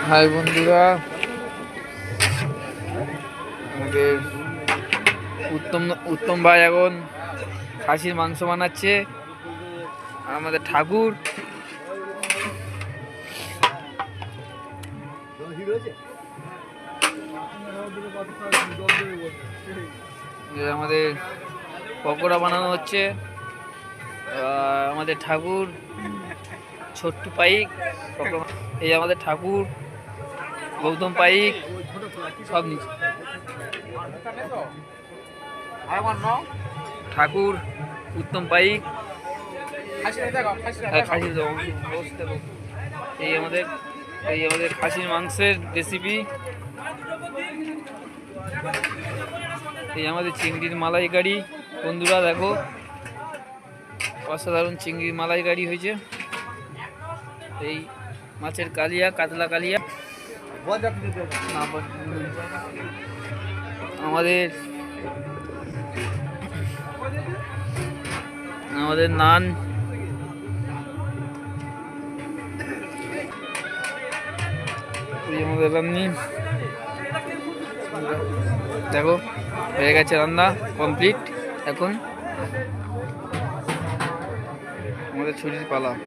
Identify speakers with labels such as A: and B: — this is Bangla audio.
A: হাই বন্ধুরা, আমাদের উত্তম উত্তম ভাই এখন খাসির মাংস বানাচ্ছে। আমাদের ঠাকুর আমাদের পকোড়া বানানো হচ্ছে। আমাদের ঠাকুর ছোট্টু পাইক, এই আমাদের ঠাকুর গৌতম পাইক সব নিচে। ঠাকুর উত্তম পাইক, এই আমাদের খাসির মাংসের রেসিপি। এই আমাদের চিংড়ির মালাইকারি। বন্ধুরা দেখো, অসাধারণ চিংড়ির মালাইকারি হয়েছে। এই মাছের কালিয়া, কাতলা কালিয়া। আমাদের নান, আমাদের রান্নি। দেখো হয়ে গেছে, রান্না কমপ্লিট। এখন আমাদের ছুটির পালা।